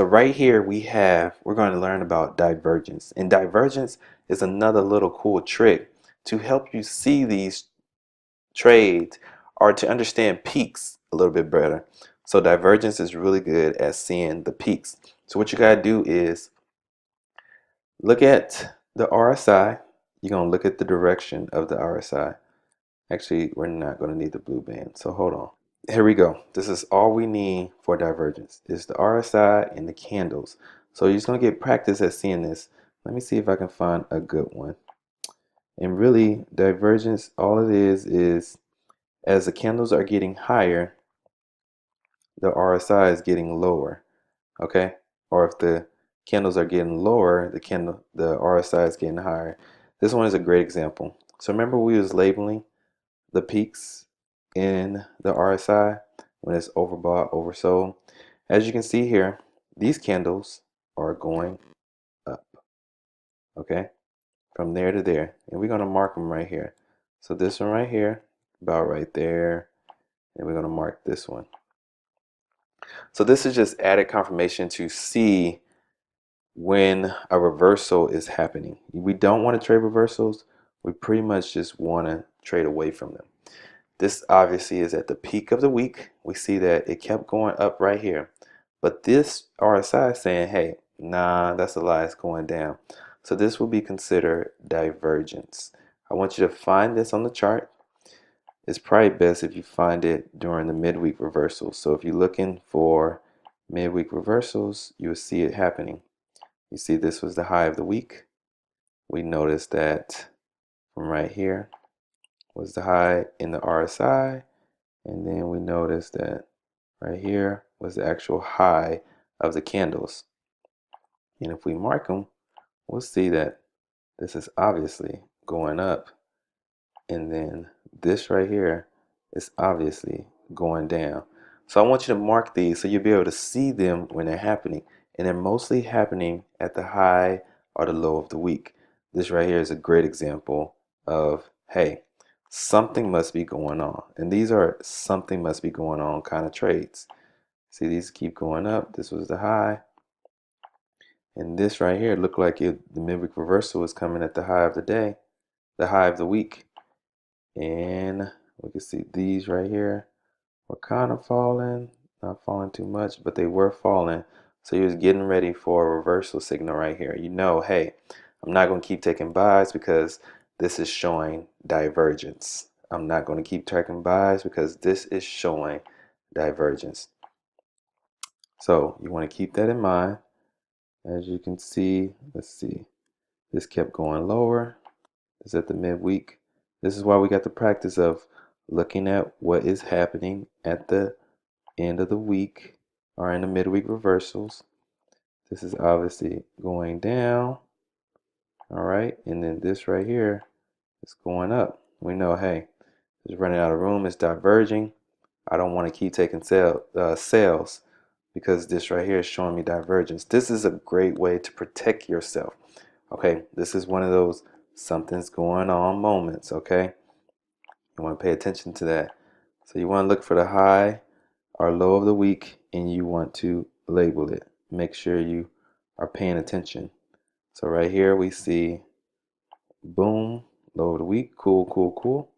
So right here we're going to learn about divergence. And divergence is another little cool trick to help you see these trades or to understand peaks a little bit better. So divergence is really good at seeing the peaks. So what you got to do is look at the RSI. You're going to look at the direction of the RSI. Actually, we're not going to need the blue band. So hold on. Here we go. This is all we need for divergence. It's the RSI and the candles. So you're just going to get practice at seeing this. Let me see if I can find a good one. And really, divergence, all it is as the candles are getting higher, the RSI is getting lower. Okay? Or if the candles are getting lower, the RSI is getting higher. This one is a great example. So remember we was labeling the peaks in the RSI when it's overbought, oversold. As you can see here, these candles are going up, okay, from there to there, and we're going to mark them right here. So this one right here, about right there, and we're going to mark this one. So this is just added confirmation to see when a reversal is happening. We don't want to trade reversals. We pretty much just want to trade away from them. This obviously is at the peak of the week. We see that it kept going up right here. But this RSI is saying, hey, nah, that's a lie, it's going down. So this will be considered divergence. I want you to find this on the chart. It's probably best if you find it during the midweek reversals. So if you're looking for midweek reversals, you will see it happening. You see this was the high of the week. We noticed that from right here was the high in the RSI. And then we notice that right here was the actual high of the candles. And if we mark them, we'll see that this is obviously going up. And then this right here is obviously going down. So I want you to mark these so you'll be able to see them when they're happening. And they're mostly happening at the high or the low of the week. This right here is a great example of, hey, something must be going on. And these are something must be going on kind of trades. See, these keep going up. This was the high. And this right here looked like the midweek reversal was coming at the high of the day, the high of the week. And we can see these right here were kind of falling, not falling too much, but they were falling. So you're getting ready for a reversal signal right here. You know, hey, I'm not going to keep taking buys because this is showing divergence. I'm not going to keep taking buys because this is showing divergence. So you want to keep that in mind. As you can see, let's see, this kept going lower. It's at the midweek. This is why we got the practice of looking at what is happening at the end of the week or in the midweek reversals. This is obviously going down. All right, and then this right here is going up. We know, hey, it's running out of room. It's diverging. I don't want to keep taking sales because this right here is showing me divergence. This is a great way to protect yourself. Okay, this is one of those something's going on moments. Okay, you want to pay attention to that. So you want to look for the high or low of the week and you want to label it. Make sure you are paying attention. So right here we see boom, low of the week. Cool, cool, cool.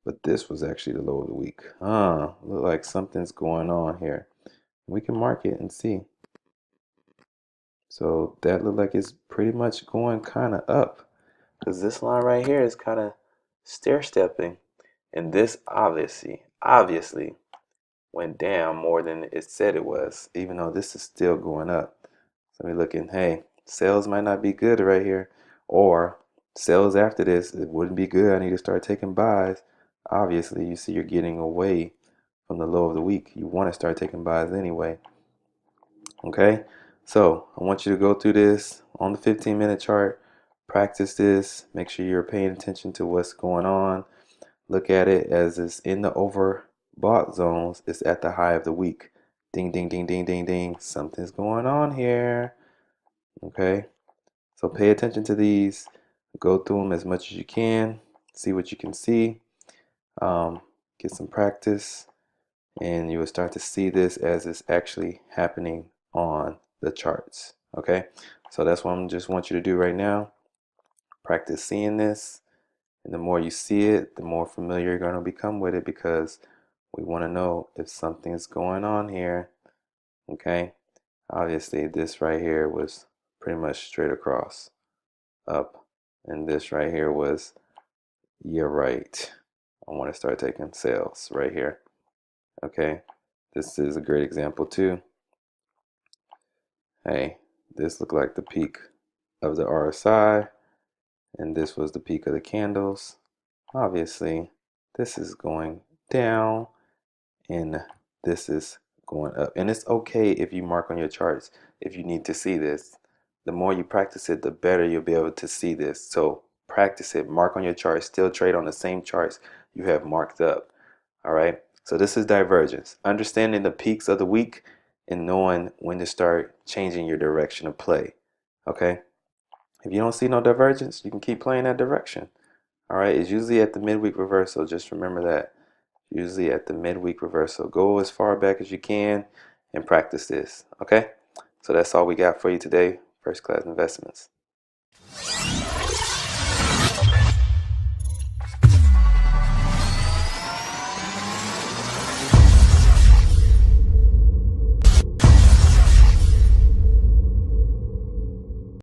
But this was actually the low of the week. Look like something's going on here. We can mark it and see. So that looked like it's pretty much going kind of up because this line right here is kind of stair stepping, and this obviously went down more than it said it was, even though this is still going up. So we're looking, hey, sales might not be good right here, or sales after this, it wouldn't be good. I need to start taking buys. Obviously, you see you're getting away from the low of the week. You want to start taking buys anyway. Okay, so I want you to go through this on the 15-minute chart, practice this, make sure you're paying attention to what's going on. Look at it as it's in the overbought zones. It's at the high of the week. Ding, ding, ding, ding, ding, ding. Something's going on here. Okay, so pay attention to these. Go through them as much as you can. See what you can see. Get some practice, and you will start to see this as it's actually happening on the charts. Okay, so that's what I just want you to do right now. Practice seeing this, and the more you see it, the more familiar you're going to become with it, because we want to know if something's going on here. Okay, obviously this right here was pretty much straight across up, and this right here was, you're right, I want to start taking sales right here. Okay, this is a great example too. Hey, this looked like the peak of the RSI, and this was the peak of the candles. Obviously this is going down and this is going up, and it's okay if you mark on your charts if you need to see this. The more you practice it, the better you'll be able to see this. So practice it, mark on your charts, still trade on the same charts you have marked up. All right, so this is divergence, understanding the peaks of the week and knowing when to start changing your direction of play. Okay, if you don't see no divergence, you can keep playing that direction. All right, it's usually at the midweek reversal. Just remember that. Usually at the midweek reversal. Go as far back as you can and practice this. Okay, so that's all we got for you today. First Class Investments.